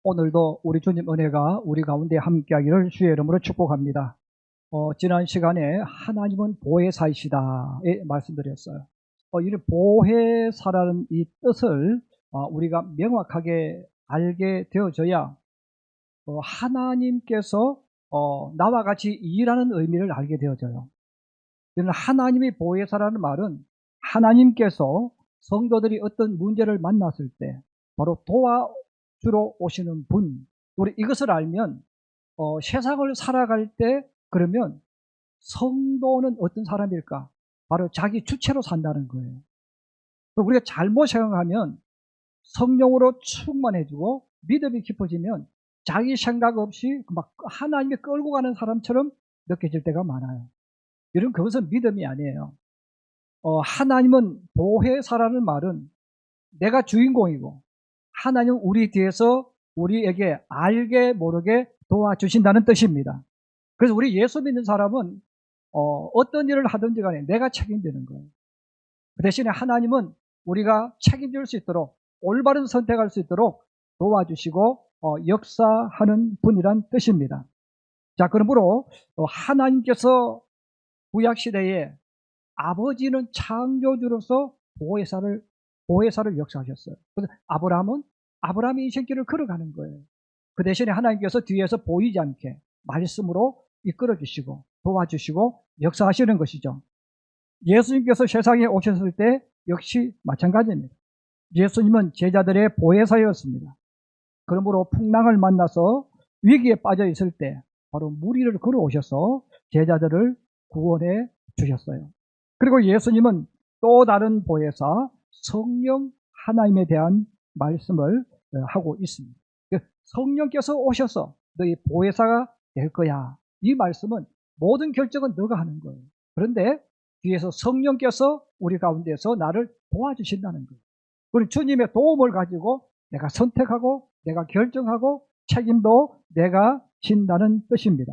오늘도 우리 주님 은혜가 우리 가운데 함께하기를 주의 이름으로 축복합니다. 지난 시간에 하나님은 보혜사이시다에 말씀드렸어요. 이 보혜사라는 이 뜻을 우리가 명확하게 알게 되어져야 하나님께서 나와 같이 일하는 의미를 알게 되어져요. 하나님이 보혜사라는 말은 하나님께서 성도들이 어떤 문제를 만났을 때 바로 도와주러 오시는 분, 우리 이것을 알면 세상을 살아갈 때 그러면 성도는 어떤 사람일까? 바로 자기 주체로 산다는 거예요. 우리가 잘못 생각하면 성령으로 충만해지고 믿음이 깊어지면 자기 생각 없이 막 하나님이 끌고 가는 사람처럼 느껴질 때가 많아요. 이런 그것은 믿음이 아니에요. 하나님은 보혜사라는 말은 내가 주인공이고 하나님은 우리 뒤에서 우리에게 알게 모르게 도와주신다는 뜻입니다. 그래서 우리 예수 믿는 사람은 어떤 일을 하든지 간에 내가 책임지는 거예요. 그 대신에 하나님은 우리가 책임질 수 있도록 올바른 선택할 수 있도록 도와주시고 역사하는 분이란 뜻입니다. 자, 그러므로 하나님께서 구약시대에 아버지는 창조주로서 보혜사를 역사하셨어요. 그래서 아브라함이 인생길을 걸어가는 거예요. 그 대신에 하나님께서 뒤에서 보이지 않게 말씀으로 이끌어 주시고 도와주시고 역사하시는 것이죠. 예수님께서 세상에 오셨을 때 역시 마찬가지입니다. 예수님은 제자들의 보혜사였습니다. 그러므로 풍랑을 만나서 위기에 빠져 있을 때 바로 물 위를 걸어오셔서 제자들을 구원해 주셨어요. 그리고 예수님은 또 다른 보혜사 성령 하나님에 대한 말씀을 하고 있습니다. 성령께서 오셔서 너희 보혜사가 될 거야. 이 말씀은 모든 결정은 너가 하는 거예요. 그런데 뒤에서 성령께서 우리 가운데서 나를 도와주신다는 거예요. 그리고 주님의 도움을 가지고 내가 선택하고 내가 결정하고 책임도 내가 진다는 뜻입니다.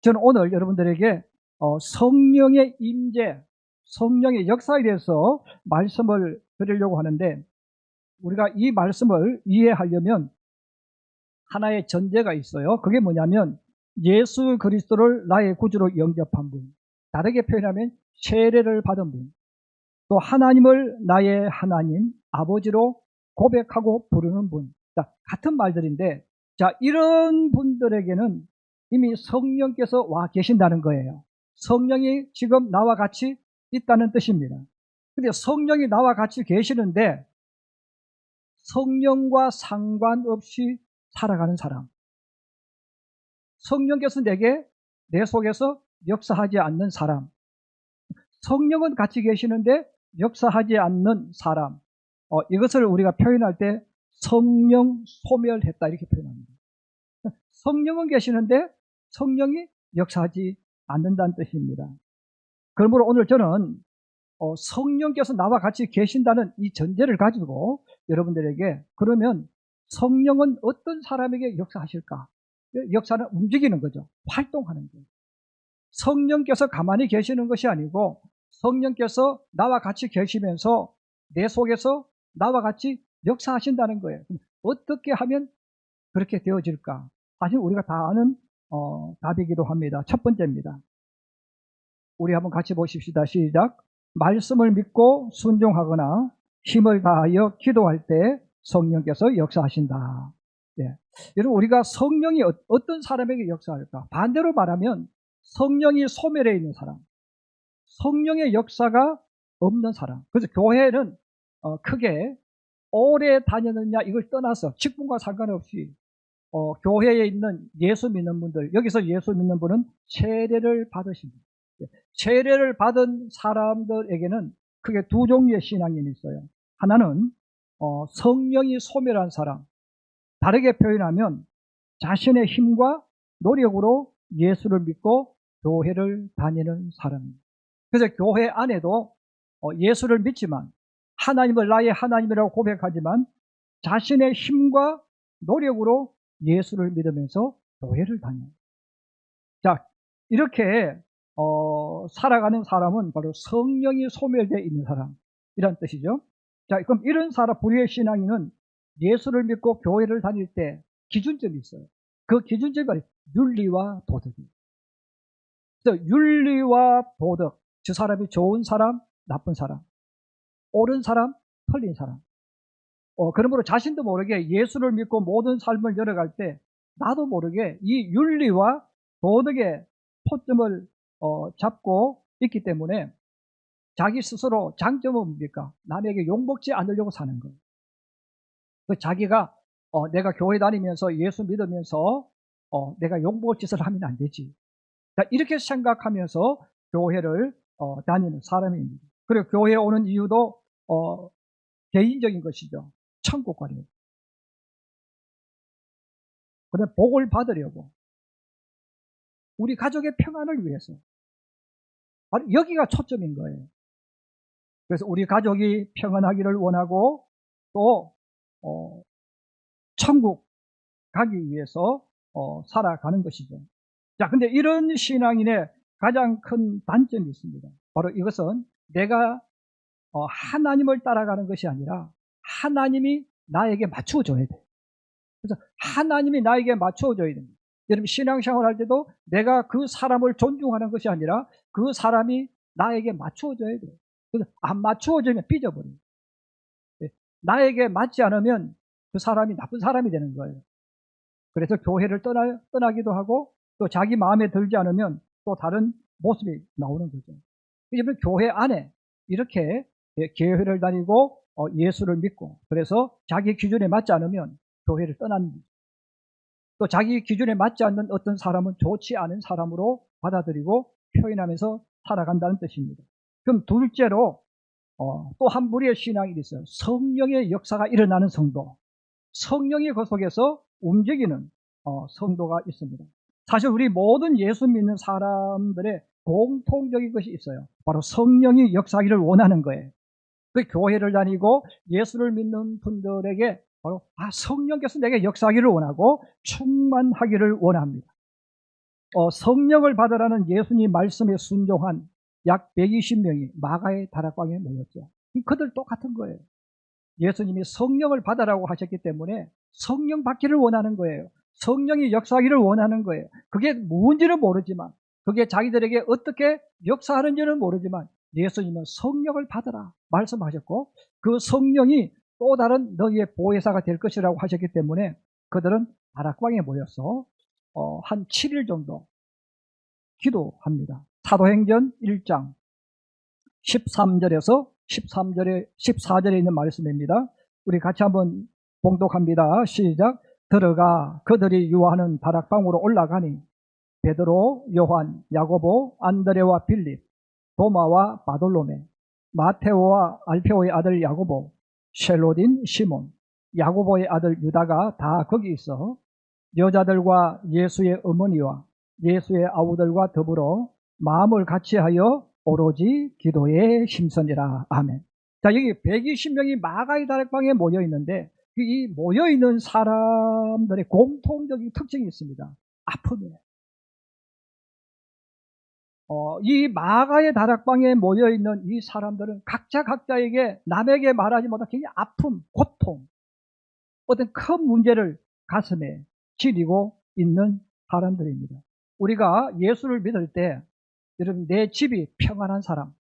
저는 오늘 여러분들에게 성령의 임재, 성령의 역사에 대해서 말씀을 드리려고 하는데, 우리가 이 말씀을 이해하려면 하나의 전제가 있어요. 그게 뭐냐면 예수 그리스도를 나의 구주로 영접한 분, 다르게 표현하면 세례를 받은 분, 또 하나님을 나의 하나님, 아버지로 고백하고 부르는 분. 자, 같은 말들인데, 자, 이런 분들에게는 이미 성령께서 와 계신다는 거예요. 성령이 지금 나와 같이 있다는 뜻입니다. 근데 성령이 나와 같이 계시는데 성령과 상관없이 살아가는 사람, 성령께서 내 속에서 역사하지 않는 사람, 성령은 같이 계시는데 역사하지 않는 사람, 이것을 우리가 표현할 때 성령 소멸했다 이렇게 표현합니다. 성령은 계시는데 성령이 역사하지 않는다는 뜻입니다. 그러므로 오늘 저는 성령께서 나와 같이 계신다는 이 전제를 가지고 여러분들에게, 그러면 성령은 어떤 사람에게 역사하실까? 역사는 움직이는 거죠. 활동하는 거예요. 성령께서 가만히 계시는 것이 아니고 성령께서 나와 같이 계시면서 내 속에서 나와 같이 역사하신다는 거예요. 어떻게 하면 그렇게 되어질까? 사실 우리가 다 아는 답이기도 합니다. 첫 번째입니다. 우리 한번 같이 보십시다. 시작. 말씀을 믿고 순종하거나 힘을 다하여 기도할 때 성령께서 역사하신다. 예. 여러분, 우리가 성령이 어떤 사람에게 역사할까? 반대로 말하면 성령이 소멸해 있는 사람, 성령의 역사가 없는 사람. 그래서 교회는 크게 오래 다녔느냐 이걸 떠나서 직분과 상관없이 교회에 있는 예수 믿는 분들, 여기서 예수 믿는 분은 세례를 받으십니다. 세례를 받은 사람들에게는 크게 두 종류의 신앙인이 있어요. 하나는 성령이 소멸한 사람, 다르게 표현하면 자신의 힘과 노력으로 예수를 믿고 교회를 다니는 사람입니다. 그래서 교회 안에도 예수를 믿지만 하나님을 나의 하나님이라고 고백하지만 자신의 힘과 노력으로 예수를 믿으면서 교회를 다녀요. 자, 이렇게 살아가는 사람은 바로 성령이 소멸되어 있는 사람이란 뜻이죠. 자, 그럼 이런 사람, 불의의 신앙인은 예수를 믿고 교회를 다닐 때 기준점이 있어요. 그 기준점이 바로 윤리와 도덕이에요. 그래서 윤리와 도덕, 저 사람이 좋은 사람, 나쁜 사람, 옳은 사람, 틀린 사람. 그러므로 자신도 모르게 예수를 믿고 모든 삶을 열어갈 때 나도 모르게 이 윤리와 도덕의 포점을 잡고 있기 때문에 자기 스스로 장점은 뭡니까? 남에게 욕먹지 않으려고 사는 거예요. 그 자기가 내가 교회 다니면서 예수 믿으면서 내가 욕먹을 짓을 하면 안 되지. 이렇게 생각하면서 교회를 다니는 사람입니다. 그리고 교회에 오는 이유도 개인적인 것이죠. 천국 가려고. 그다음에 복을 받으려고. 우리 가족의 평안을 위해서. 여기가 초점인 거예요. 그래서 우리 가족이 평안하기를 원하고 또 천국 가기 위해서 살아가는 것이죠. 자, 근데 이런 신앙인의 가장 큰 단점이 있습니다. 바로 이것은 내가 하나님을 따라가는 것이 아니라 하나님이 나에게 맞춰줘야 돼요. 그래서 하나님이 나에게 맞춰줘야 됩니다. 여러분 신앙생활 할 때도 내가 그 사람을 존중하는 것이 아니라 그 사람이 나에게 맞춰줘야 돼요. 그래서 안 맞춰주면 삐져버려요. 나에게 맞지 않으면 그 사람이 나쁜 사람이 되는 거예요. 그래서 교회를 떠나기도 하고 또 자기 마음에 들지 않으면 또 다른 모습이 나오는 거죠. 그러면 교회 안에 이렇게 교회를 다니고 예수를 믿고 그래서 자기 기준에 맞지 않으면 교회를 떠납니다. 또 자기 기준에 맞지 않는 어떤 사람은 좋지 않은 사람으로 받아들이고 표현하면서 살아간다는 뜻입니다. 그럼 둘째로 또 한 무리의 신앙이 있어요. 성령의 역사가 일어나는 성도. 성령이 그 속에서 움직이는 성도가 있습니다. 사실 우리 모든 예수 믿는 사람들의 공통적인 것이 있어요. 바로 성령이 역사하기를 원하는 거예요. 그 교회를 다니고 예수를 믿는 분들에게 바로 성령께서 내게 역사하기를 원하고 충만하기를 원합니다. 성령을 받으라는 예수님 말씀에 순종한 약 120명이 마가의 다락방에 모였죠. 그들 똑같은 거예요. 예수님이 성령을 받으라고 하셨기 때문에 성령 받기를 원하는 거예요. 성령이 역사하기를 원하는 거예요. 그게 뭔지는 모르지만 그게 자기들에게 어떻게 역사하는지는 모르지만 예수님은 성령을 받으라 말씀하셨고 그 성령이 또 다른 너희의 보혜사가 될 것이라고 하셨기 때문에 그들은 다락방에 모여서 한 7일 정도 기도합니다. 사도행전 1장 13절에서 14절에 있는 말씀입니다. 우리 같이 한번 봉독합니다. 시작. 들어가 그들이 유하는 다락방으로 올라가니 베드로, 요한, 야고보, 안드레와 빌립, 도마와 바돌로메, 마테오와 알페오의 아들 야고보, 셀로딘 시몬, 야고보의 아들 유다가 다 거기 있어 여자들과 예수의 어머니와 예수의 아우들과 더불어 마음을 같이하여 오로지 기도에 힘쓰니라. 아멘. 자, 여기 120명이 마가의 다락방에 모여 있는데 이 모여 있는 사람들의 공통적인 특징이 있습니다. 아픔이에요. 이 마가의 다락방에 모여 있는 이 사람들은 각자에게 남에게 말하지 못한 굉장히 아픔, 고통, 어떤 큰 문제를 가슴에 지니고 있는 사람들입니다. 우리가 예수를 믿을 때 여러분 내 집이 평안한 사람,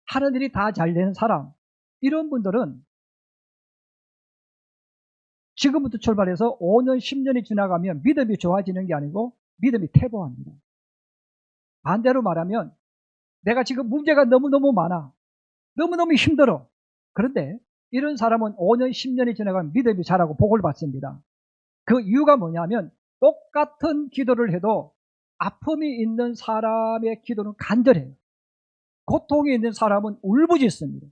하는 일이 다 잘 되는 사람, 이런 분들은 지금부터 출발해서 5년, 10년이 지나가면 믿음이 좋아지는 게 아니고 믿음이 퇴보합니다. 반대로 말하면 내가 지금 문제가 너무너무 많아. 너무너무 힘들어. 그런데 이런 사람은 5년, 10년이 지나가면 믿음이 자라고 복을 받습니다. 그 이유가 뭐냐면 똑같은 기도를 해도 아픔이 있는 사람의 기도는 간절해요. 고통이 있는 사람은 울부짖습니다.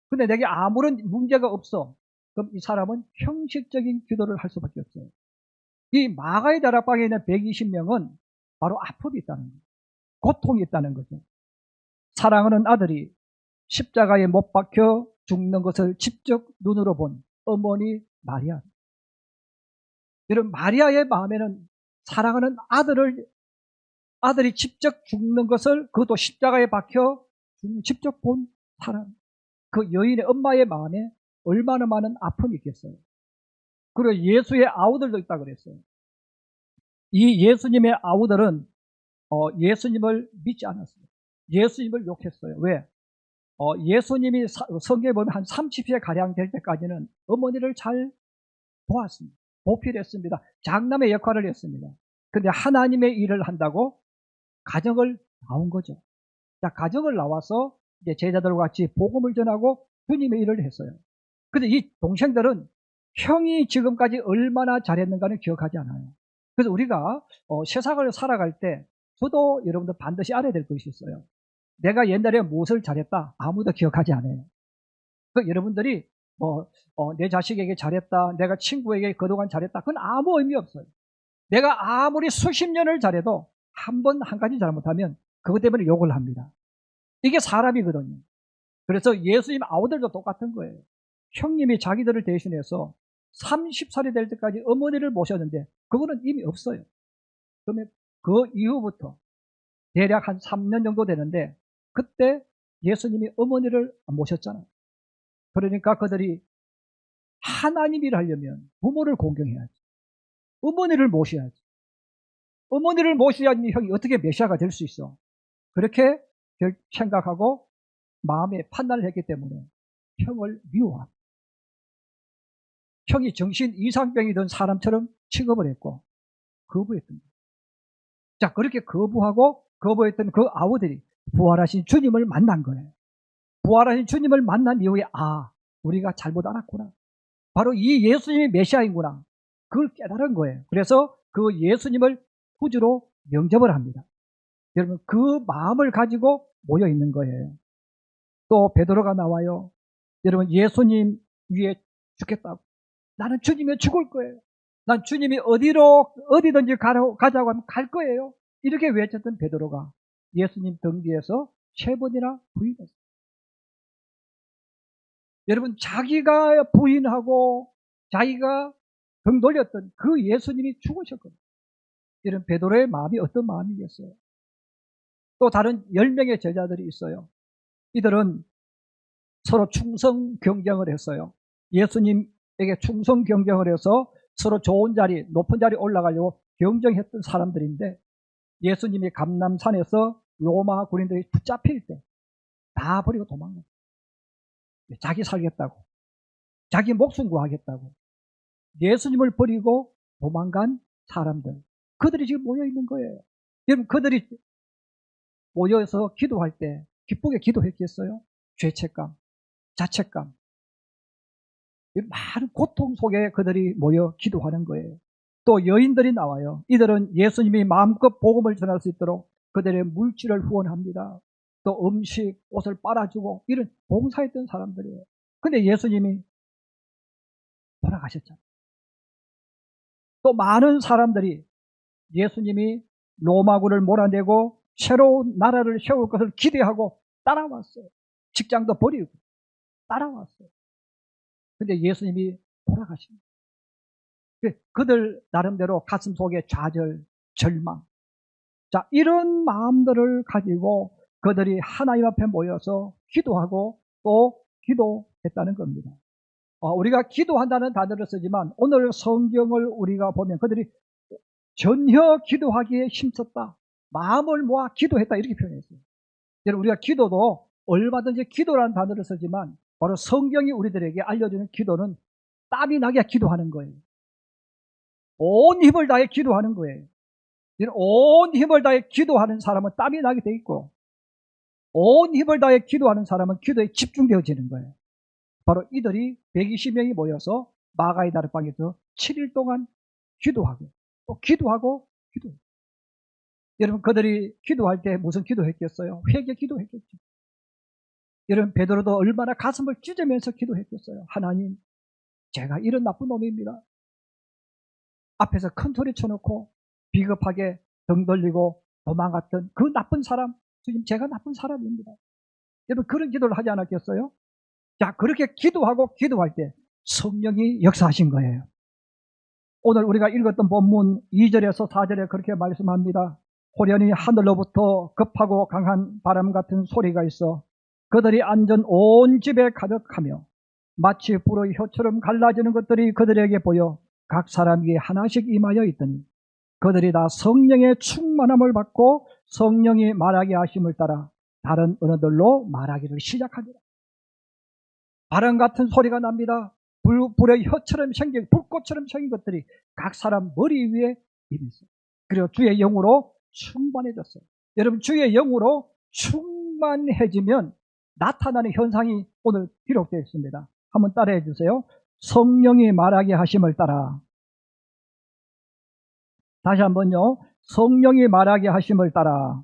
근데 내게 아무런 문제가 없어. 그럼 이 사람은 형식적인 기도를 할 수밖에 없어요. 이 마가의 다락방에 있는 120명은 바로 아픔이 있다는 거예요. 고통이 있다는 거죠. 사랑하는 아들이 십자가에 못 박혀 죽는 것을 직접 눈으로 본 어머니 마리아. 여러분 마리아의 마음에는 사랑하는 아들이 직접 죽는 것을 그것도 십자가에 박혀 직접 본 사람. 그 여인의 엄마의 마음에 얼마나 많은 아픔이 있겠어요. 그리고 예수의 아우들도 있다 그랬어요. 이 예수님의 아우들은 예수님을 믿지 않았어요. 예수님을 욕했어요. 왜? 예수님이 성경에 보면 한 30세 가량 될 때까지는 어머니를 잘 도왔습니다. 보필했습니다. 장남의 역할을 했습니다. 그런데 하나님의 일을 한다고 가정을 나온 거죠. 자, 가정을 나와서 이제 제자들과 같이 복음을 전하고 주님의 일을 했어요. 근데 이 동생들은 형이 지금까지 얼마나 잘했는가는 기억하지 않아요. 그래서 우리가 세상을 살아갈 때 저도 여러분들 반드시 알아야 될 것이 있어요. 내가 옛날에 무엇을 잘했다 아무도 기억하지 않아요. 여러분들이 내 자식에게 잘했다, 내가 친구에게 그동안 잘했다, 그건 아무 의미 없어요. 내가 아무리 수십 년을 잘해도 한 번 한 가지 잘못하면 그것 때문에 욕을 합니다. 이게 사람이거든요. 그래서 예수님 아우들도 똑같은 거예요. 형님이 자기들을 대신해서 30살이 될 때까지 어머니를 모셨는데 그거는 이미 없어요. 그러면 그 이후부터 대략 한 3년 정도 되는데 그때 예수님이 어머니를 모셨잖아요. 그러니까 그들이 하나님을 하려면 부모를 공경해야지. 어머니를 모셔야지. 어머니를 모셔야지 형이 어떻게 메시아가 될 수 있어. 그렇게 생각하고 마음에 판단을 했기 때문에 형을 미워합니다. 형이 정신 이상병이던 사람처럼 취급을 했고 거부했던 거예요. 자, 그렇게 거부했던 그 아우들이 부활하신 주님을 만난 거예요. 부활하신 주님을 만난 이후에 우리가 잘못 알았구나. 바로 이 예수님이 메시아인구나. 그걸 깨달은 거예요. 그래서 그 예수님을 구주로 영접을 합니다. 여러분, 그 마음을 가지고 모여 있는 거예요. 또 베드로가 나와요. 여러분, 예수님 위에 죽겠다고. 나는 주님이 죽을 거예요. 난 주님이 어디든지 가자고 하면 갈 거예요. 이렇게 외쳤던 베드로가 예수님 등 뒤에서 3번이나 부인했어요. 여러분, 자기가 부인하고 자기가 등 돌렸던 그 예수님이 죽으셨거든요. 이런 베드로의 마음이 어떤 마음이겠어요? 또 다른 10명의 제자들이 있어요. 이들은 서로 충성 경쟁을 했어요. 예수님에게 충성 경쟁을 해서 서로 좋은 자리, 높은 자리 올라가려고 경쟁했던 사람들인데 예수님이 감람산에서 로마 군인들이 붙잡힐 때 다 버리고 도망갔어요. 자기 살겠다고, 자기 목숨 구하겠다고 예수님을 버리고 도망간 사람들, 그들이 지금 모여 있는 거예요. 여러분, 그들이 모여서 기도할 때 기쁘게 기도했겠어요? 죄책감, 자책감, 많은 고통 속에 그들이 모여 기도하는 거예요. 또 여인들이 나와요. 이들은 예수님이 마음껏 복음을 전할 수 있도록 그들의 물질을 후원합니다. 또 음식, 옷을 빨아주고 이런 봉사했던 사람들이에요. 근데 예수님이 돌아가셨잖아요. 또 많은 사람들이 예수님이 로마군을 몰아내고 새로운 나라를 세울 것을 기대하고 따라왔어요. 직장도 버리고 따라왔어요. 근데 예수님이 돌아가십니다. 그들 나름대로 가슴 속에 좌절, 절망, 자, 이런 마음들을 가지고 그들이 하나님 앞에 모여서 기도하고 또 기도했다는 겁니다. 우리가 기도한다는 단어를 쓰지만 오늘 성경을 우리가 보면 그들이 전혀 기도하기에 힘썼다, 마음을 모아 기도했다, 이렇게 표현했어요. 우리가 기도도 얼마든지 기도라는 단어를 쓰지만 바로 성경이 우리들에게 알려주는 기도는 땀이 나게 기도하는 거예요. 온 힘을 다해 기도하는 거예요. 온 힘을 다해 기도하는 사람은 땀이 나게 돼 있고, 온 힘을 다해 기도하는 사람은 기도에 집중되어지는 거예요. 바로 이들이 120명이 모여서 마가의 다락방에서 7일 동안 기도하고 또 기도하고 기도해요. 여러분, 그들이 기도할 때 무슨 기도했겠어요? 회개 기도했겠죠. 여러분, 베드로도 얼마나 가슴을 찢으면서 기도했겠어요. 하나님, 제가 이런 나쁜 놈입니다. 앞에서 큰 소리 쳐놓고 비겁하게 등 돌리고 도망갔던 그 나쁜 사람, 주님, 제가 나쁜 사람입니다. 여러분, 그런 기도를 하지 않았겠어요? 자, 그렇게 기도하고 기도할 때 성령이 역사하신 거예요. 오늘 우리가 읽었던 본문 2절에서 4절에 그렇게 말씀합니다. 호련히 하늘로부터 급하고 강한 바람 같은 소리가 있어 그들이 앉은 온 집에 가득하며 마치 불의 혀처럼 갈라지는 것들이 그들에게 보여 각 사람 위에 하나씩 임하여 있더니 그들이 다 성령의 충만함을 받고 성령이 말하게 하심을 따라 다른 언어들로 말하기를 시작하니라. 바람 같은 소리가 납니다. 불의 혀처럼 생긴 불꽃처럼 생긴 것들이 각 사람 머리 위에 임했어요. 그리고 주의 영으로 충만해졌어요. 여러분, 주의 영으로 충만해지면 나타나는 현상이 오늘 기록되어 있습니다. 한번 따라해 주세요. 성령이 말하게 하심을 따라. 다시 한번요. 성령이 말하게 하심을 따라.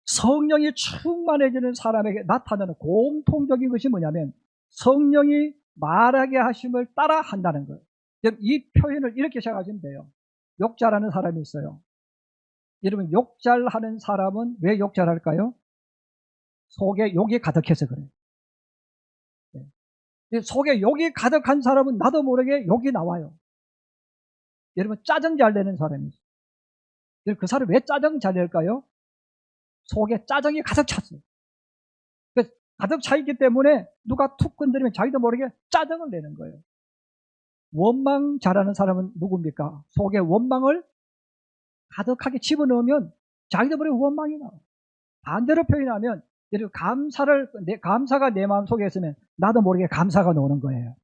성령이 충만해지는 사람에게 나타나는 공통적인 것이 뭐냐면 성령이 말하게 하심을 따라 한다는 거예요. 이 표현을 이렇게 생각하시면 돼요. 욕잘하는 사람이 있어요. 여러분, 욕잘하는 사람은 왜 욕잘할까요? 속에 욕이 가득해서 그래요. 속에 욕이 가득한 사람은 나도 모르게 욕이 나와요. 여러분, 짜증 잘 내는 사람이 있어요. 그 사람 왜 짜증 잘 낼까요? 속에 짜증이 가득 찼어요. 가득 차 있기 때문에 누가 툭 건드리면 자기도 모르게 짜증을 내는 거예요. 원망 잘하는 사람은 누굽니까? 속에 원망을 가득하게 집어넣으면 자기도 모르게 원망이 나와요. 반대로 표현하면 감사가 내 마음속에 있으면 나도 모르게 감사가 나오는 거예요.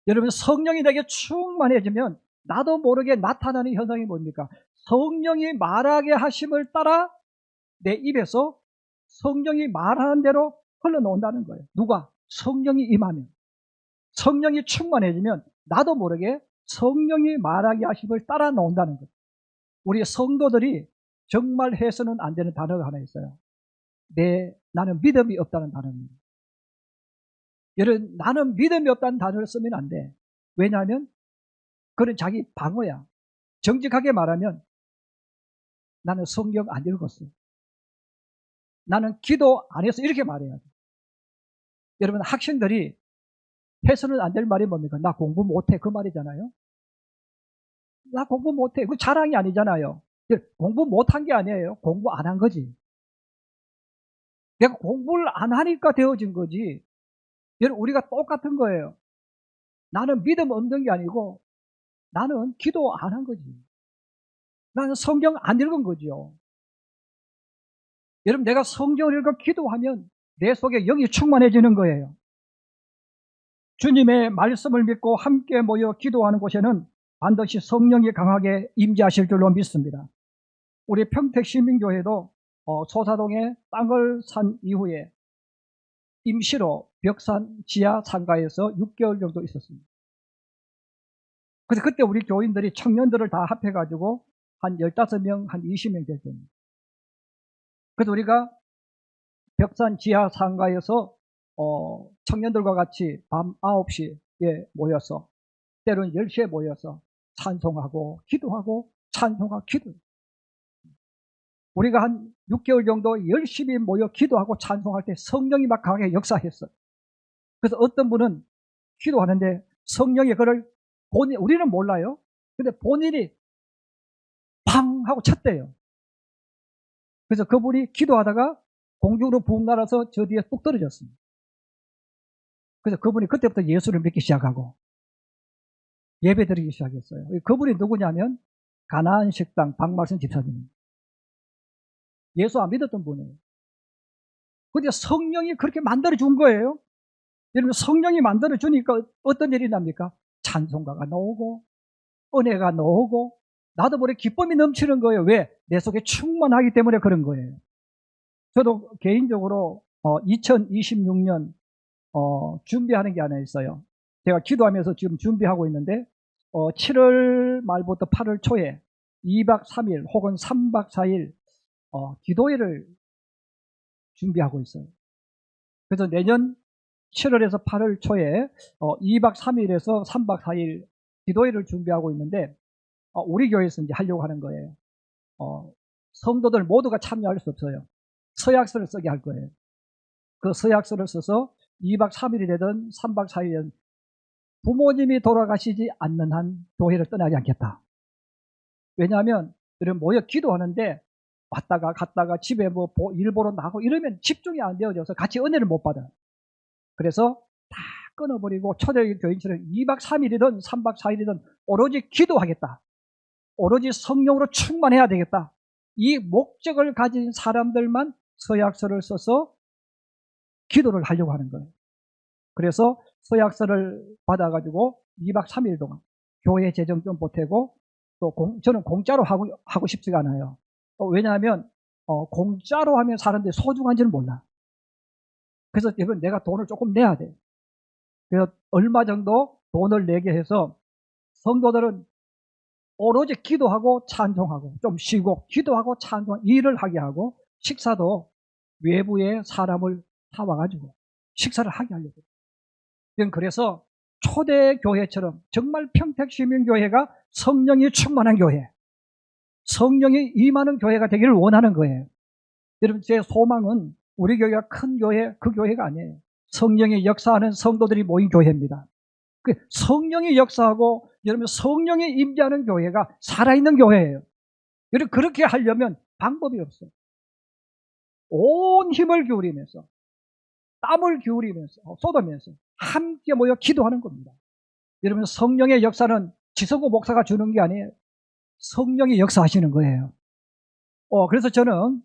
여러분, 성령이 내게 충만해지면 나도 모르게 나타나는 현상이 뭡니까? 성령이 말하게 하심을 따라 내 입에서 성령이 말하는 대로 흘러나온다는 거예요. 누가? 성령이 임하면. 성령이 충만해지면 나도 모르게 성령이 말하게 하심을 따라 나온다는 거예요. 우리 성도들이 정말 해서는 안 되는 단어가 하나 있어요. 나는 믿음이 없다는 단어입니다. 여러분, 나는 믿음이 없다는 단어를 쓰면 안 돼. 왜냐하면 그건 자기 방어야. 정직하게 말하면 나는 성경 안 읽었어. 나는 기도 안 했어. 이렇게 말해야 돼. 여러분, 학생들이 해서는 안 될 말이 뭡니까? 나 공부 못해. 그 말이잖아요. 나 공부 못해. 그 자랑이 아니잖아요. 공부 못한 게 아니에요. 공부 안 한 거지. 내가 공부를 안 하니까 되어진 거지. 여러분, 우리가 똑같은 거예요. 나는 믿음 없는 게 아니고 나는 기도 안 한 거지. 나는 성경 안 읽은 거죠. 여러분, 내가 성경을 읽고 기도하면 내 속에 영이 충만해지는 거예요. 주님의 말씀을 믿고 함께 모여 기도하는 곳에는 반드시 성령이 강하게 임재하실 줄로 믿습니다. 우리 평택시민교회도 소사동에 땅을 산 이후에 임시로 벽산 지하 상가에서 6개월 정도 있었습니다. 그래서 그때 우리 교인들이 청년들을 다 합해가지고 한 15명, 한 20명 됐습니다. 그래서 우리가 벽산 지하 상가에서 청년들과 같이 밤 9시에 모여서 때로는 10시에 모여서 찬송하고 기도하고 찬송하고 기도. 우리가 한 6개월 정도 열심히 모여 기도하고 찬송할 때 성령이 막 강하게 역사했어요. 그래서 어떤 분은 기도하는데 성령이 그를 우리는 몰라요. 근데 본인이 팡 하고 쳤대요. 그래서 그분이 기도하다가 공중으로 붕 날아서 저 뒤에 뚝 떨어졌습니다. 그래서 그분이 그때부터 예수를 믿기 시작하고 예배 드리기 시작했어요. 그분이 누구냐면 가나안 식당 박말순 집사님입니다. 예수 안 믿었던 분이에요. 근데 성령이 그렇게 만들어준 거예요. 여러분, 성령이 만들어주니까 어떤 일이 납니까? 찬송가가 나오고 은혜가 나오고 나도 모르게 기쁨이 넘치는 거예요. 왜? 내 속에 충만하기 때문에 그런 거예요. 저도 개인적으로 2026년 준비하는 게 하나 있어요. 제가 기도하면서 지금 준비하고 있는데 7월 말부터 8월 초에 2박 3일 혹은 3박 4일 기도회를 준비하고 있어요. 그래서 내년 7월에서 8월 초에 2박 3일에서 3박 4일 기도회를 준비하고 있는데 우리 교회에서 이제 하려고 하는 거예요. 성도들 모두가 참여할 수 없어요. 서약서를 쓰게 할 거예요. 그 서약서를 써서 2박 3일이 되든 3박 4일이든 부모님이 돌아가시지 않는 한 교회를 떠나지 않겠다. 왜냐하면 여러분 모여 기도하는데 왔다가 갔다가 집에 뭐 일 보러 나가고 이러면 집중이 안 되어져서 같이 은혜를 못 받아요. 그래서 다 끊어버리고 초대교회 교인처럼 2박 3일이든 3박 4일이든 오로지 기도하겠다. 오로지 성령으로 충만해야 되겠다. 이 목적을 가진 사람들만 서약서를 써서 기도를 하려고 하는 거예요. 그래서 서약서를 받아가지고 2박 3일 동안 교회 재정 좀 보태고 또 저는 공짜로 하고 싶지가 않아요. 왜냐하면 공짜로 하면 사람들이 소중한지는 몰라. 그래서 이건 내가 돈을 조금 내야 돼. 그래서 얼마 정도 돈을 내게 해서 성도들은 오로지 기도하고 찬송하고 좀 쉬고 기도하고 찬송하고 일을 하게 하고 식사도 외부에 사람을 사와가지고 식사를 하게 하려고. 그래서 초대교회처럼 정말 평택시민교회가 성령이 충만한 교회, 성령이 임하는 교회가 되기를 원하는 거예요. 여러분, 제 소망은 우리 교회가 큰 교회, 그 교회가 아니에요. 성령이 역사하는 성도들이 모인 교회입니다. 성령이 역사하고 여러분 성령이 임재하는 교회가 살아있는 교회예요. 여러분, 그렇게 하려면 방법이 없어요. 온 힘을 기울이면서 땀을 기울이면서 쏟으면서 함께 모여 기도하는 겁니다. 여러분, 성령의 역사는 지석구 목사가 주는 게 아니에요. 성령이 역사하시는 거예요. 그래서 저는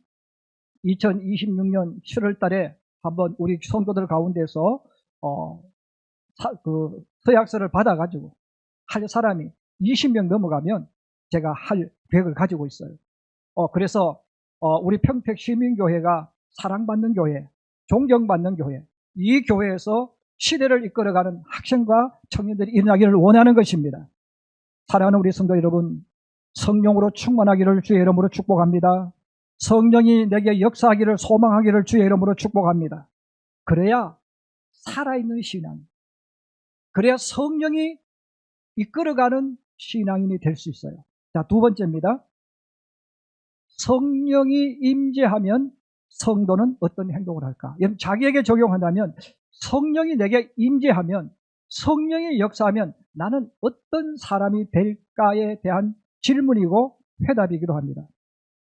2026년 7월 달에 한번 우리 성도들 가운데서 서약서를 받아가지고 할 사람이 20명 넘어가면 제가 할 계획을 가지고 있어요. 그래서 우리 평택시민교회가 사랑받는 교회, 존경받는 교회, 이 교회에서 시대를 이끌어가는 학생과 청년들이 일어나기를 원하는 것입니다. 사랑하는 우리 성도 여러분, 성령으로 충만하기를 주의 이름으로 축복합니다. 성령이 내게 역사하기를 소망하기를 주의 이름으로 축복합니다. 그래야 살아있는 신앙, 그래야 성령이 이끌어가는 신앙인이 될 수 있어요. 자, 두 번째입니다. 성령이 임재하면 성도는 어떤 행동을 할까? 여러분, 자기에게 적용한다면 성령이 내게 임재하면, 성령이 역사하면 나는 어떤 사람이 될까에 대한 질문이고 회답이기도 합니다.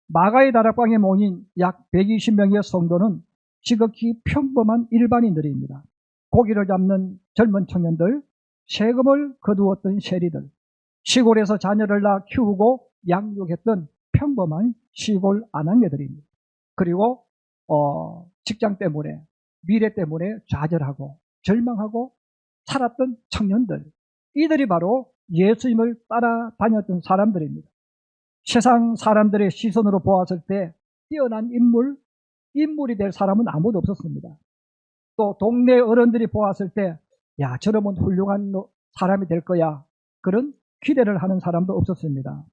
마가의 다락방에 모인 약 120명의 성도는 지극히 평범한 일반인들입니다. 고기를 잡는 젊은 청년들, 세금을 거두었던 세리들, 시골에서 자녀를 낳아 키우고 양육했던 평범한 시골 아낙네들입니다. 그리고 직장 때문에, 미래 때문에 좌절하고 절망하고 살았던 청년들, 이들이 바로 예수님을 따라다녔던 사람들입니다. 세상 사람들의 시선으로 보았을 때 뛰어난 인물이 될 사람은 아무도 없었습니다. 또 동네 어른들이 보았을 때 야, 저러면 훌륭한 사람이 될 거야, 그런 기대를 하는 사람도 없었습니다.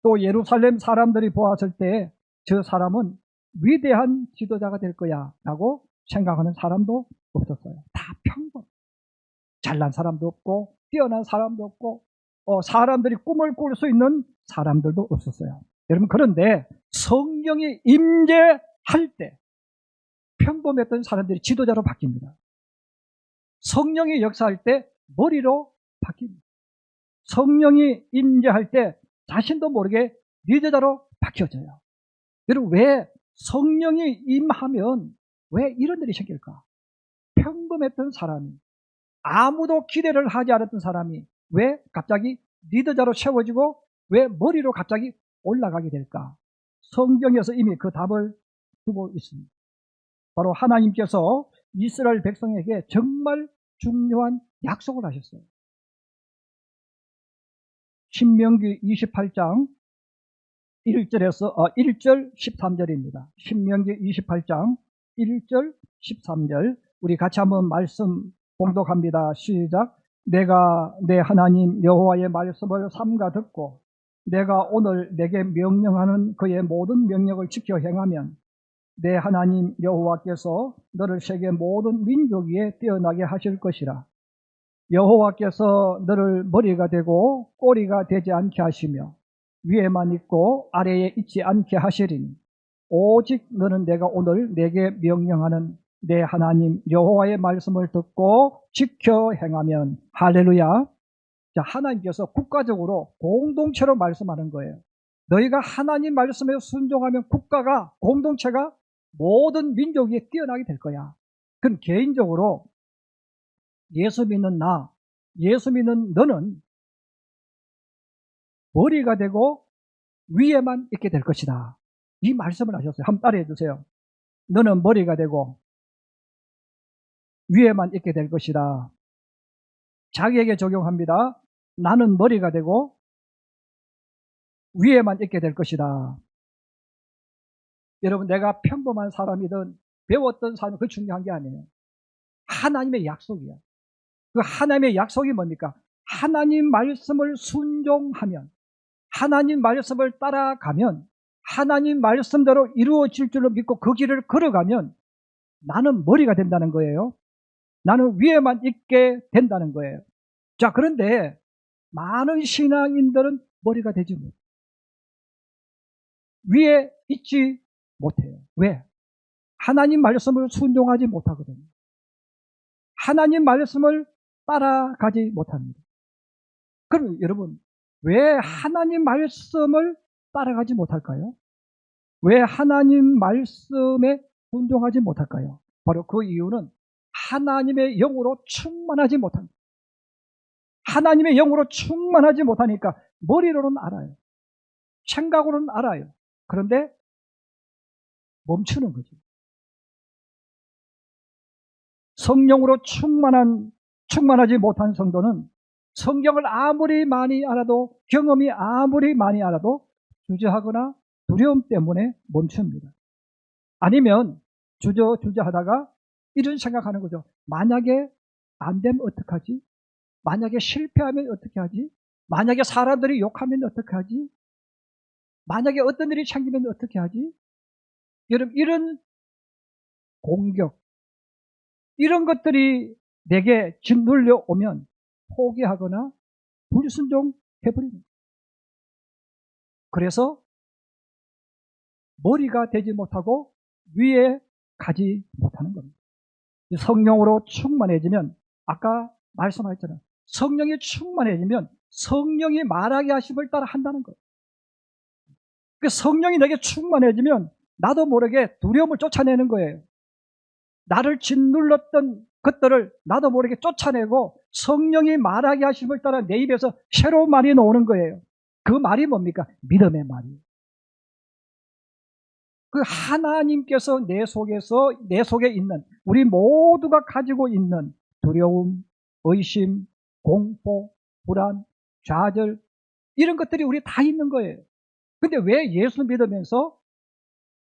또 예루살렘 사람들이 보았을 때 저 사람은 위대한 지도자가 될 거야 라고 생각하는 사람도 없었어요. 다 평범. 잘난 사람도 없고 뛰어난 사람도 없고 사람들이 꿈을 꿀 수 있는 사람들도 없었어요. 여러분, 그런데 성령이 임재할 때 평범했던 사람들이 지도자로 바뀝니다. 성령이 역사할 때 머리로 바뀝니다. 성령이 임재할 때 자신도 모르게 리더자로 바뀌어져요. 여러분, 왜 성령이 임하면 왜 이런 일이 생길까? 평범했던 사람이, 아무도 기대를 하지 않았던 사람이 왜 갑자기 리더자로 세워지고 왜 머리로 갑자기 올라가게 될까? 성경에서 이미 그 답을 두고 있습니다. 바로 하나님께서 이스라엘 백성에게 정말 중요한 약속을 하셨어요. 신명기 28장 1절 13절입니다. 신명기 28장 1절 13절 우리 같이 한번 말씀 봉독합니다. 시작. 내가 내 하나님 여호와의 말씀을 삼가 듣고 내가 오늘 내게 명령하는 그의 모든 명령을 지켜 행하면 내 하나님 여호와께서 너를 세계 모든 민족 위에 뛰어나게 하실 것이라. 여호와께서 너를 머리가 되고 꼬리가 되지 않게 하시며 위에만 있고 아래에 있지 않게 하시리니 오직 너는 내가 오늘 내게 명령하는 내 하나님 여호와의 말씀을 듣고 지켜 행하면. 할렐루야. 자, 하나님께서 국가적으로 공동체로 말씀하는 거예요. 너희가 하나님 말씀에 순종하면 국가가, 공동체가 모든 민족 위에 뛰어나게 될 거야. 그럼 개인적으로 예수 믿는 나, 예수 믿는 너는 머리가 되고 위에만 있게 될 것이다. 이 말씀을 하셨어요. 한번 따라해 주세요. 너는 머리가 되고 위에만 있게 될 것이다. 자기에게 적용합니다. 나는 머리가 되고 위에만 있게 될 것이다. 여러분, 내가 평범한 사람이든 배웠던 사람이 그게 중요한 게 아니에요. 하나님의 약속이야. 그 하나님의 약속이 뭡니까? 하나님 말씀을 순종하면, 하나님 말씀을 따라가면, 하나님 말씀대로 이루어질 줄로 믿고 그 길을 걸어가면 나는 머리가 된다는 거예요. 나는 위에만 있게 된다는 거예요. 자, 그런데 많은 신앙인들은 머리가 되지 못해요. 위에 있지 못해요. 왜? 하나님 말씀을 순종하지 못하거든요. 하나님 말씀을 따라가지 못합니다. 그럼 여러분, 왜 하나님 말씀을 따라가지 못할까요? 왜 하나님 말씀에 순종하지 못할까요? 바로 그 이유는 하나님의 영으로 충만하지 못합니다. 하나님의 영으로 충만하지 못하니까 머리로는 알아요. 생각으로는 알아요. 그런데 멈추는 거죠. 성령으로 충만하지 못한 성도는 성경을 아무리 많이 알아도, 경험이 아무리 많이 알아도 주저하거나 두려움 때문에 멈춥니다. 아니면 주저하다가 이런 생각하는 거죠. 만약에 안 되면 어떡하지? 만약에 실패하면 어떻게 하지? 만약에 사람들이 욕하면 어떻게 하지? 만약에 어떤 일이 생기면 어떻게 하지? 여러분, 이런 공격, 이런 것들이 내게 짓눌려 오면 포기하거나 불순종해버리는 거예요. 그래서 머리가 되지 못하고 위에 가지 못하는 겁니다. 성령으로 충만해지면, 아까 말씀하셨잖아요. 성령이 충만해지면 성령이 말하게 하심을 따라 한다는 거예요. 그 성령이 내게 충만해지면 나도 모르게 두려움을 쫓아내는 거예요. 나를 짓눌렀던 것들을 나도 모르게 쫓아내고 성령이 말하게 하심을 따라 내 입에서 새로운 말이 나오는 거예요. 그 말이 뭡니까? 믿음의 말이에요. 그 하나님께서 내 속에 있는, 우리 모두가 가지고 있는 두려움, 의심, 공포, 불안, 좌절, 이런 것들이 우리 다 있는 거예요. 근데 왜 예수 믿으면서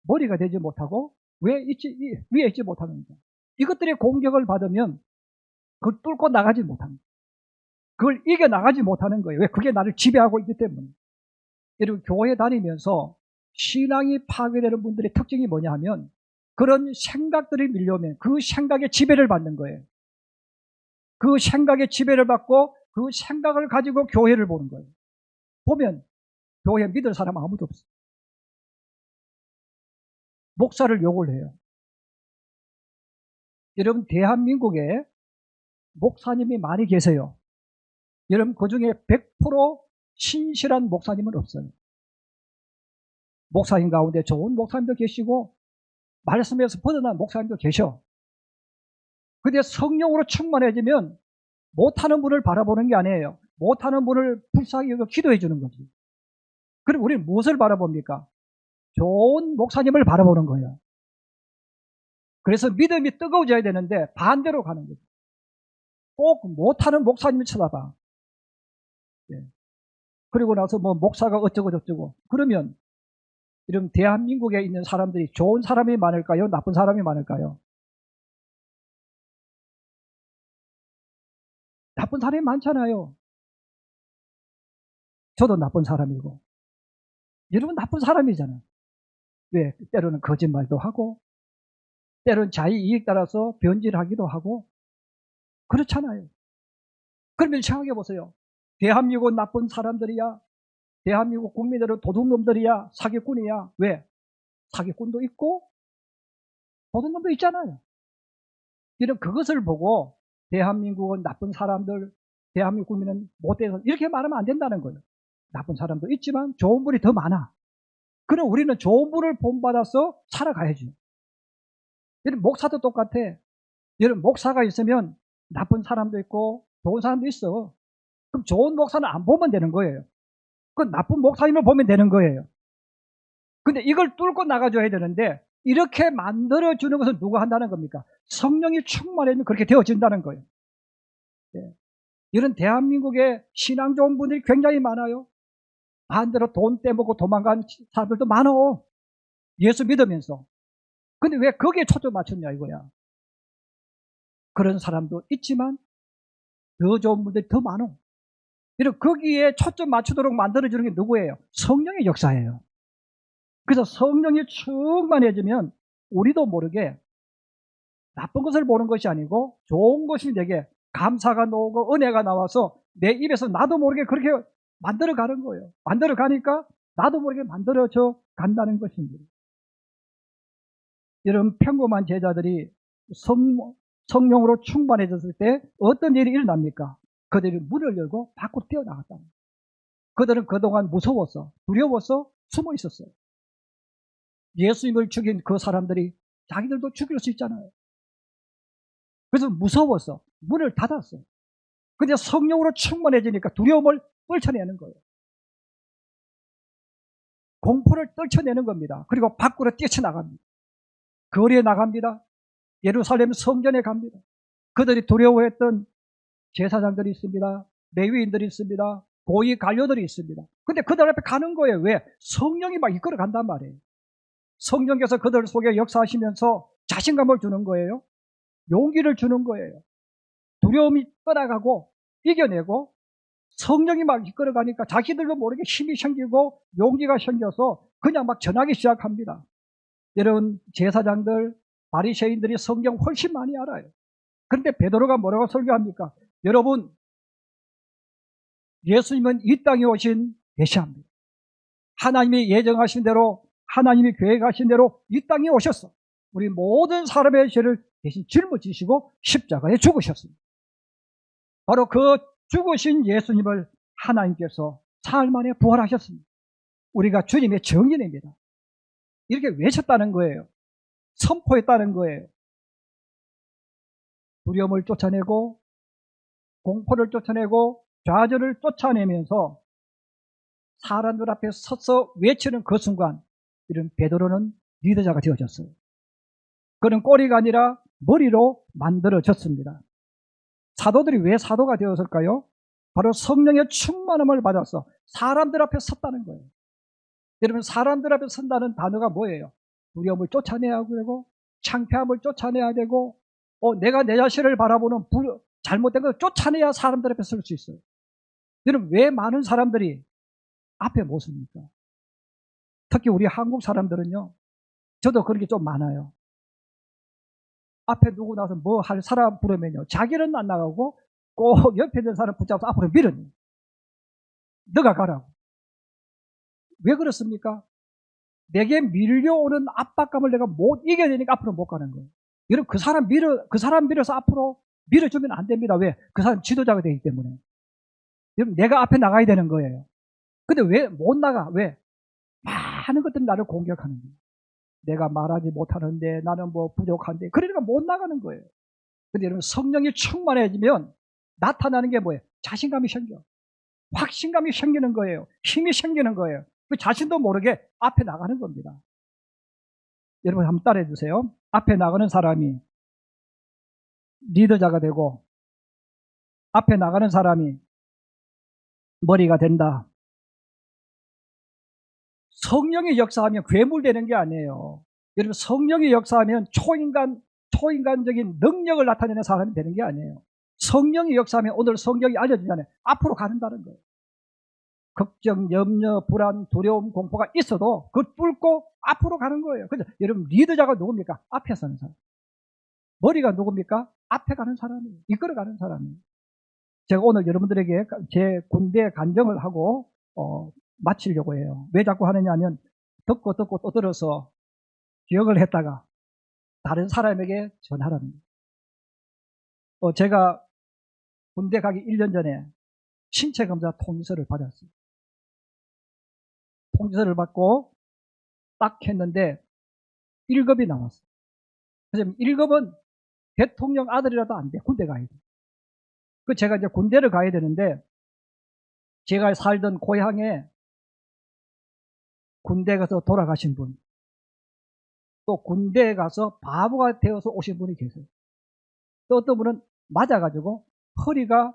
머리가 되지 못하고 위에 있지 못하는가? 이것들의 공격을 받으면 그걸 뚫고 나가지 못합니다. 그걸 이겨나가지 못하는 거예요. 왜? 그게 나를 지배하고 있기 때문에. 여러분, 교회 다니면서 신앙이 파괴되는 분들의 특징이 뭐냐 하면 그런 생각들이 밀려오면 그 생각에 지배를 받는 거예요. 그 생각에 지배를 받고 그 생각을 가지고 교회를 보는 거예요. 보면 교회 믿을 사람 아무도 없어요. 목사를 욕을 해요. 여러분, 대한민국에 목사님이 많이 계세요. 여러분, 그 중에 100% 신실한 목사님은 없어요. 목사님 가운데 좋은 목사님도 계시고 말씀에서 벗어난 목사님도 계셔. 근데 성령으로 충만해지면 못하는 분을 바라보는 게 아니에요. 못하는 분을 불쌍히 여겨 기도해 주는 거지. 그럼 우리는 무엇을 바라봅니까? 좋은 목사님을 바라보는 거예요. 그래서 믿음이 뜨거워져야 되는데 반대로 가는 거죠. 꼭 못하는 목사님을 쳐다봐. 예. 그리고 나서 뭐 목사가 어쩌고 저쩌고. 그러면 이런 대한민국에 있는 사람들이 좋은 사람이 많을까요? 나쁜 사람이 많을까요? 나쁜 사람이 많잖아요. 저도 나쁜 사람이고. 여러분 나쁜 사람이잖아요. 왜? 때로는 거짓말도 하고, 때로는 자기 이익 따라서 변질하기도 하고, 그렇잖아요. 그러면 생각해 보세요. 대한민국 나쁜 사람들이야? 대한민국 국민들은 도둑놈들이야? 사기꾼이야? 왜? 사기꾼도 있고 도둑놈도 있잖아요. 이런 그것을 보고 대한민국은 나쁜 사람들, 대한민국 국민은 못된 사람, 이렇게 말하면 안 된다는 거예요. 나쁜 사람도 있지만 좋은 분이 더 많아. 그럼 우리는 좋은 분을 본받아서 살아가야죠. 여러분, 목사도 똑같아. 여러분, 목사가 있으면 나쁜 사람도 있고 좋은 사람도 있어. 그럼 좋은 목사는 안 보면 되는 거예요. 그 나쁜 목사님을 보면 되는 거예요. 근데 이걸 뚫고 나가줘야 되는데 이렇게 만들어주는 것은 누가 한다는 겁니까? 성령이 충만하면 그렇게 되어진다는 거예요. 예. 이런 대한민국의 신앙 좋은 분들이 굉장히 많아요. 반대로 돈 떼먹고 도망간 사람들도 많어. 예수 믿으면서. 근데 왜 거기에 초점 맞췄냐 이거야. 그런 사람도 있지만 더 좋은 분들이 더 많어. 이런 거기에 초점 맞추도록 만들어주는 게 누구예요? 성령의 역사예요. 그래서 성령이 충만해지면 우리도 모르게 나쁜 것을 보는 것이 아니고 좋은 것이 내게 감사가 나오고 은혜가 나와서 내 입에서 나도 모르게 그렇게 만들어가는 거예요. 만들어가니까 나도 모르게 만들어져 간다는 것입니다. 이런 평범한 제자들이 성령으로 충만해졌을 때 어떤 일이 일어납니까? 그들이 문을 열고 밖으로 뛰어나갔다. 그들은 그동안 무서워서 두려워서 숨어 있었어요. 예수님을 죽인 그 사람들이 자기들도 죽일 수 있잖아요. 그래서 무서워서 문을 닫았어요. 근데 성령으로 충만해지니까 두려움을 떨쳐내는 거예요. 공포를 떨쳐내는 겁니다. 그리고 밖으로 뛰쳐나갑니다. 거리에 나갑니다. 예루살렘 성전에 갑니다. 그들이 두려워했던 제사장들이 있습니다. 레위인들이 있습니다. 고위 관료들이 있습니다. 근데 그들 앞에 가는 거예요. 왜? 성령이 막 이끌어 간단 말이에요. 성령께서 그들 속에 역사하시면서 자신감을 주는 거예요. 용기를 주는 거예요. 두려움이 떠나가고 이겨내고 성령이 막 이끌어가니까 자기들도 모르게 힘이 생기고 용기가 생겨서 그냥 막 전하기 시작합니다. 여러분, 제사장들, 바리새인들이 성경 훨씬 많이 알아요. 그런데 베드로가 뭐라고 설교합니까? 여러분, 예수님은 이 땅에 오신 메시아입니다. 하나님이 예정하신 대로, 하나님이 계획하신 대로 이 땅에 오셨어. 우리 모든 사람의 죄를 대신 짊어지시고 십자가에 죽으셨습니다. 바로 그 죽으신 예수님을 하나님께서 사흘 만에 부활하셨습니다. 우리가 주님의 증인입니다. 이렇게 외쳤다는 거예요. 선포했다는 거예요. 두려움을 쫓아내고 공포를 쫓아내고 좌절을 쫓아내면서 사람들 앞에 서서 외치는 그 순간 이런 베드로는 리더자가 되어졌어요. 그는 꼬리가 아니라 머리로 만들어졌습니다. 사도들이 왜 사도가 되었을까요? 바로 성령의 충만함을 받아서 사람들 앞에 섰다는 거예요. 여러분, 사람들 앞에 선다는 단어가 뭐예요? 두려움을 쫓아내야 되고 창피함을 쫓아내야 되고 내가 내 자신을 바라보는 잘못된 걸 쫓아내야 사람들 앞에 설 수 있어요. 여러분, 왜 많은 사람들이 앞에 못 섭니까? 특히 우리 한국 사람들은요, 저도 그런 게 좀 많아요. 앞에 누구 나서 뭐 할 사람 부르면요, 자기는 안 나가고 꼭 옆에 있는 사람 붙잡아서 앞으로 밀어내요. 너가 가라고. 왜 그렇습니까? 내게 밀려오는 압박감을 내가 못 이겨내니까 앞으로 못 가는 거예요. 여러분, 그 사람 밀어서 앞으로 밀어주면 안 됩니다. 왜? 그 사람 지도자가 되기 때문에. 여러분, 내가 앞에 나가야 되는 거예요. 근데 왜 못 나가? 왜? 많은 것들이 나를 공격하는 거예요. 내가 말하지 못하는데, 나는 뭐 부족한데, 그러니까 못 나가는 거예요. 근데 여러분, 성령이 충만해지면 나타나는 게 뭐예요? 자신감이 생겨. 확신감이 생기는 거예요. 힘이 생기는 거예요. 그 자신도 모르게 앞에 나가는 겁니다. 여러분, 한번 따라해 주세요. 앞에 나가는 사람이 리더자가 되고 앞에 나가는 사람이 머리가 된다. 성령이 역사하면 괴물되는 게 아니에요. 여러분, 성령이 역사하면 초인간적인 능력을 나타내는 사람이 되는 게 아니에요. 성령이 역사하면 오늘 성경이 알려주잖아요. 앞으로 가는다는 거예요. 걱정, 염려, 불안, 두려움, 공포가 있어도 그걸 뚫고 앞으로 가는 거예요. 그래서 여러분, 리더자가 누굽니까? 앞에 서는 사람. 머리가 누굽니까? 앞에 가는 사람이에요. 이끌어가는 사람이에요. 제가 오늘 여러분들에게 제 군대 간증을 하고 마치려고 해요. 왜 자꾸 하느냐 하면 듣고 또 들어서 기억을 했다가 다른 사람에게 전하랍니다. 제가 군대 가기 1년 전에 신체검사 통지서를 받았어요. 통지서를 받고 딱 했는데 1급이 나왔어요. 그래서 1급은 대통령 아들이라도 안 돼. 군대 가야 돼. 제가 이제 군대를 가야 되는데, 제가 살던 고향에 군대 가서 돌아가신 분, 또 군대에 가서 바보가 되어서 오신 분이 계세요. 또 어떤 분은 맞아가지고 허리가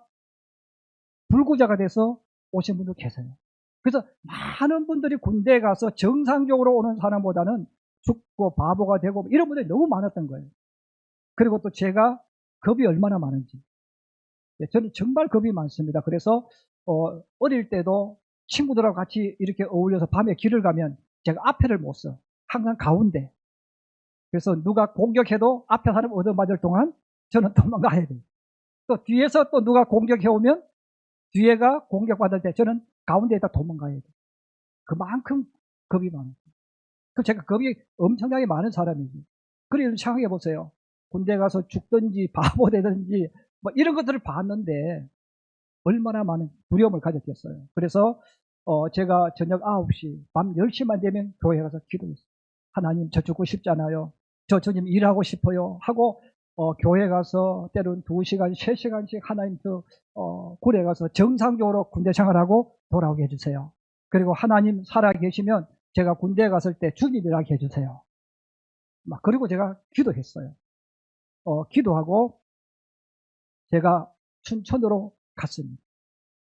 불구자가 돼서 오신 분도 계세요. 그래서 많은 분들이 군대에 가서 정상적으로 오는 사람보다는 죽고 바보가 되고 이런 분들이 너무 많았던 거예요. 그리고 또 제가 겁이 얼마나 많은지. 저는 정말 겁이 많습니다. 그래서 어릴 때도 친구들하고 같이 이렇게 어울려서 밤에 길을 가면 제가 앞에를 못 서. 항상 가운데. 그래서 누가 공격해도 앞에 사람 얻어맞을 동안 저는 도망가야 돼요. 또 뒤에서 또 누가 공격해 오면 뒤에가 공격받을 때 저는 가운데에다 도망가야 돼요. 그만큼 겁이 많아요. 제가 겁이 엄청나게 많은 사람이지. 그래서 생각해 보세요. 군대 가서 죽든지 바보 되든지 뭐 이런 것들을 봤는데 얼마나 많은 두려움을 가졌겠어요. 그래서 제가 저녁 9시, 밤 10시만 되면 교회 가서 기도했어요. 하나님, 저 죽고 싶잖아요. 저 주님 일하고 싶어요. 하고 교회 가서 때로는 2시간, 3시간씩 하나님 굴에 가서 정상적으로 군대 생활하고 돌아오게 해주세요. 그리고 하나님 살아 계시면 제가 군대에 갔을 때 주님이라게 해주세요. 그리고 제가 기도했어요. 기도하고 제가 춘천으로 갔습니다.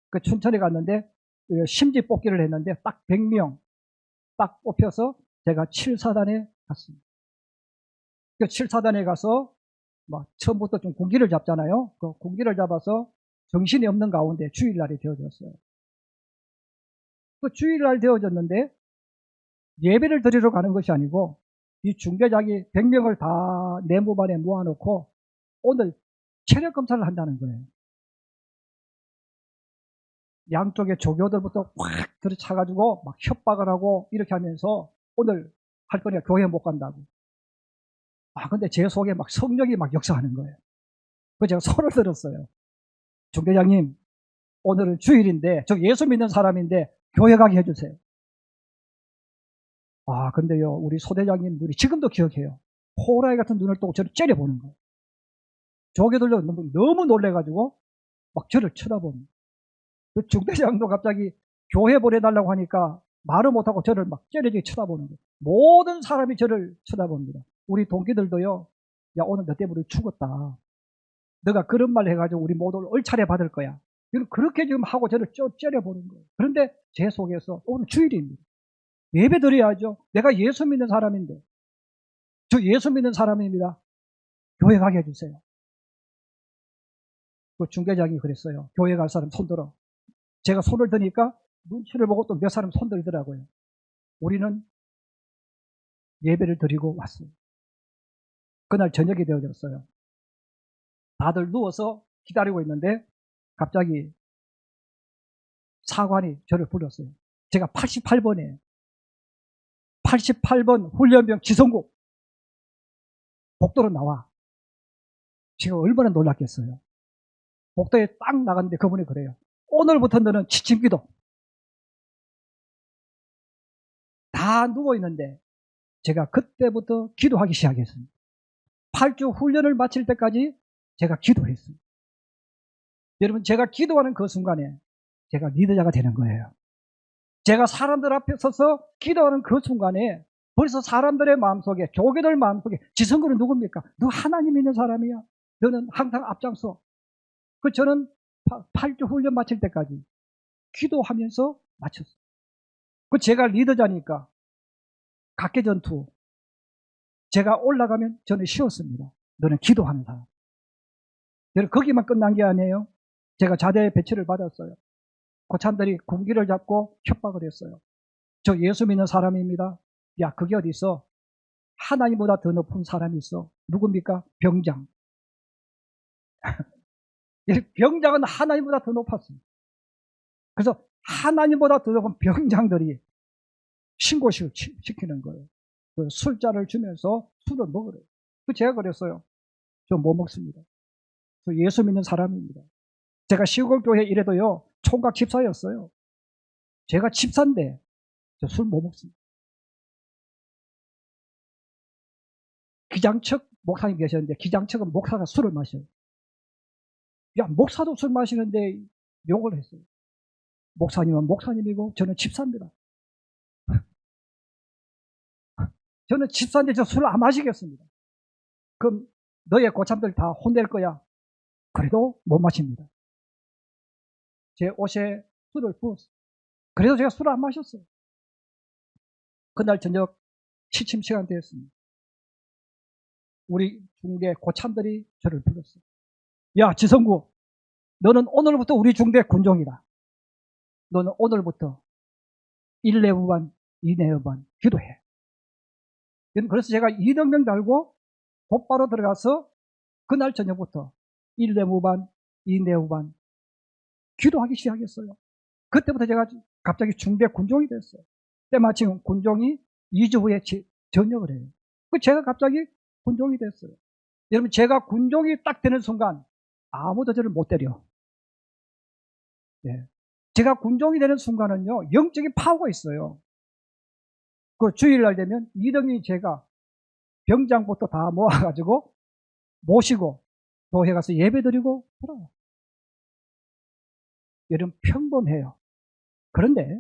그 춘천에 갔는데 심지 뽑기를 했는데 딱 100명 딱 뽑혀서 제가 7사단에 갔습니다. 그 7사단에 가서 처음부터 좀 군기를 잡잖아요. 그 군기를 잡아서 정신이 없는 가운데 주일날이 되어졌어요. 그 주일날 되어졌는데 예배를 드리러 가는 것이 아니고 이 중대장이 100명을 다 내무반에 모아놓고 오늘 체력 검사를 한다는 거예요. 양쪽에 조교들부터 확 들이차가지고 막 협박을 하고 이렇게 하면서 오늘 할 거냐 교회 못 간다고. 근데 제 속에 막 성령이 막 역사하는 거예요. 그래서 제가 손을 들었어요. 중대장님, 오늘은 주일인데 저 예수 믿는 사람인데 교회 가게 해주세요. 근데요 우리 소대장님 눈이 지금도 기억해요. 호랑이 같은 눈을 뜨고 저를 째려보는 거예요. 조교들도 너무 놀래가지고 막 저를 쳐다봅니다. 그 중대장도 갑자기 교회 보내달라고 하니까 말을 못하고 저를 막 째려지게 쳐다보는 거예요. 모든 사람이 저를 쳐다봅니다. 우리 동기들도요, 야 오늘 너 때문에 죽었다. 너가 그런 말 해가지고 우리 모두 얼차례 받을 거야. 그렇게 지금 하고 저를 째려보는 거예요. 그런데 제 속에서 오늘 주일입니다. 예배 드려야죠. 내가 예수 믿는 사람인데. 저 예수 믿는 사람입니다. 교회 가게 해주세요. 그 중대장이 그랬어요. 교회 갈 사람 손 들어. 제가 손을 드니까 눈치를 보고 또 몇 사람 손 들더라고요. 우리는 예배를 드리고 왔어요. 그날 저녁이 되어졌어요. 다들 누워서 기다리고 있는데 갑자기 사관이 저를 불렀어요. 제가 88번이에요. 88번 훈련병 지성국 복도로 나와. 제가 얼마나 놀랐겠어요. 복도에 딱 나갔는데 그분이 그래요. 오늘부터 너는 지침기도. 다 누워있는데 제가 그때부터 기도하기 시작했습니다. 8주 훈련을 마칠 때까지 제가 기도했습니다. 여러분, 제가 기도하는 그 순간에 제가 리더자가 되는 거예요. 제가 사람들 앞에 서서 기도하는 그 순간에 벌써 사람들의 마음속에, 교계들 마음속에 지성구는 누굽니까? 너 하나님 있는 사람이야. 너는 항상 앞장서. 저는 8주 훈련 마칠 때까지 기도하면서 마쳤어요. 제가 리더자니까 각계전투 제가 올라가면 저는 쉬었습니다. 너는 기도하는 사람. 여러분, 거기만 끝난 게 아니에요. 제가 자대 배치를 받았어요. 고참들이 군기를 잡고 협박을 했어요. 저 예수 믿는 사람입니다. 야, 그게 어디 있어? 하나님보다 더 높은 사람이 있어. 누굽니까? 병장. 병장은 하나님보다 더 높았습니다. 그래서 하나님보다 더 높은 병장들이 신고식을 시키는 거예요. 그 술자를 주면서 술을 먹으래요. 제가 그랬어요. 저 못 먹습니다. 저 예수 믿는 사람입니다. 제가 시골교회 일해도요, 총각 집사였어요. 제가 집사인데 저 술 못 먹습니다. 기장측 목사님 계셨는데 기장측은 목사가 술을 마셔요. 야, 목사도 술 마시는데 욕을 했어요. 목사님은 목사님이고 저는 집사입니다. 저는 집사인데 저 술 안 마시겠습니다. 그럼 너의 고참들 다 혼낼 거야. 그래도 못 마십니다. 제 옷에 술을 부었어요. 그래도 제가 술을 안 마셨어요. 그날 저녁 취침 시간 되었습니다. 우리 중대 고참들이 저를 불렀어요. 야, 지성구, 너는 오늘부터 우리 중대 군종이다. 너는 오늘부터 1내후반, 2내후반 기도해. 그래서 제가 2등병 달고 곧바로 들어가서 그날 저녁부터 1내후반, 2내후반 기도하기 시작했어요. 그때부터 제가 갑자기 중대 군종이 됐어요. 때마침 군종이 2주 후에 전역을 해요. 제가 갑자기 군종이 됐어요. 여러분, 제가 군종이 딱 되는 순간 아무도 저를 못 때려. 네. 제가 군종이 되는 순간은요, 영적인 파워가 있어요. 그 주일날 되면 이등이 제가 병장부터 다 모아가지고 모시고 교회 가서 예배 드리고 돌아와요. 여러분, 평범해요. 그런데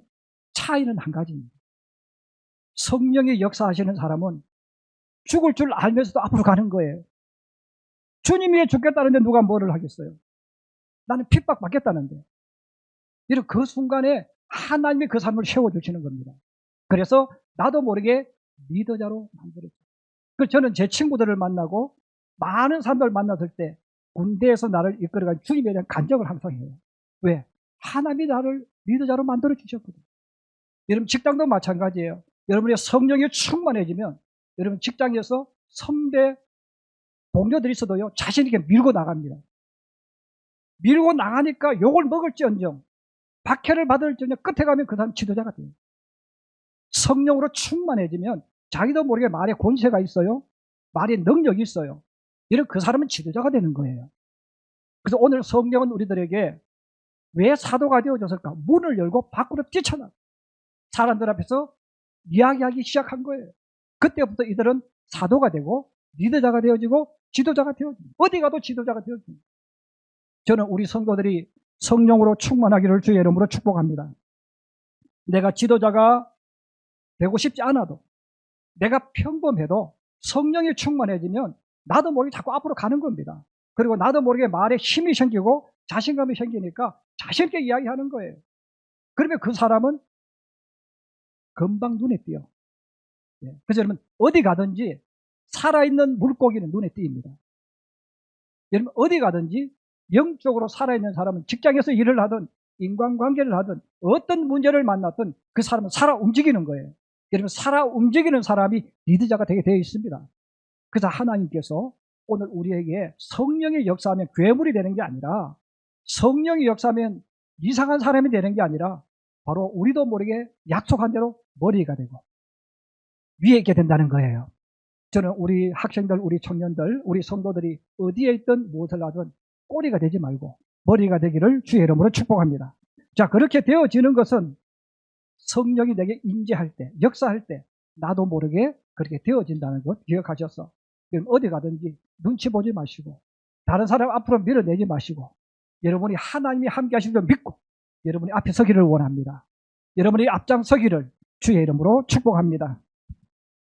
차이는 한 가지입니다. 성령이 역사하시는 사람은 죽을 줄 알면서도 앞으로 가는 거예요. 주님이 죽겠다는데 누가 뭐를 하겠어요? 나는 핍박받겠다는데. 이런 그 순간에 하나님이 그 삶을 세워주시는 겁니다. 그래서 나도 모르게 리더자로 만들었죠. 그래서 저는 제 친구들을 만나고 많은 사람들을 만났을 때 군대에서 나를 이끌어간 주님에 대한 간증을 항상 해요. 왜? 하나님이 나를 리더자로 만들어 주셨거든요. 여러분, 직장도 마찬가지예요. 여러분의 성령이 충만해지면 여러분 직장에서 선배 동료들이 있어도요, 자신 있게 밀고 나갑니다. 밀고 나가니까 욕을 먹을지언정, 박해를 받을지언정 끝에 가면 그 사람 지도자가 돼요. 성령으로 충만해지면 자기도 모르게 말에 권세가 있어요. 말에 능력이 있어요. 이런 그 사람은 지도자가 되는 거예요. 그래서 오늘 성령은 우리들에게 왜 사도가 되어졌을까? 문을 열고 밖으로 뛰쳐나 사람들 앞에서 이야기하기 시작한 거예요. 그때부터 이들은 사도가 되고 리더자가 되어지고 지도자가 되어집니다. 어디 가도 지도자가 되어집니다. 저는 우리 성도들이 성령으로 충만하기를 주의 이름으로 축복합니다. 내가 지도자가 되고 싶지 않아도, 내가 평범해도 성령이 충만해지면 나도 모르게 자꾸 앞으로 가는 겁니다. 그리고 나도 모르게 말에 힘이 생기고 자신감이 생기니까 자신 있게 이야기하는 거예요. 그러면 그 사람은 금방 눈에 띄어. 그래서 여러분, 어디 가든지 살아있는 물고기는 눈에 띄입니다. 여러분, 어디 가든지 영적으로 살아있는 사람은 직장에서 일을 하든 인간관계를 하든 어떤 문제를 만났든 그 사람은 살아 움직이는 거예요. 여러분, 살아 움직이는 사람이 리더자가 되게 되어 있습니다. 그래서 하나님께서 오늘 우리에게 성령의 역사하면 괴물이 되는 게 아니라, 성령의 역사하면 이상한 사람이 되는 게 아니라 바로 우리도 모르게 약속한 대로 머리가 되고 위에 있게 된다는 거예요. 저는 우리 학생들, 우리 청년들, 우리 성도들이 어디에 있든 무엇을 하든 꼬리가 되지 말고 머리가 되기를 주의 이름으로 축복합니다. 자, 그렇게 되어지는 것은 성령이 내게 임재할 때, 역사할 때 나도 모르게 그렇게 되어진다는 것 기억하셔서 어디 가든지 눈치 보지 마시고 다른 사람 앞으로 밀어내지 마시고 여러분이 하나님이 함께 하시는 줄 믿고 여러분이 앞에 서기를 원합니다. 여러분이 앞장서기를 주의 이름으로 축복합니다.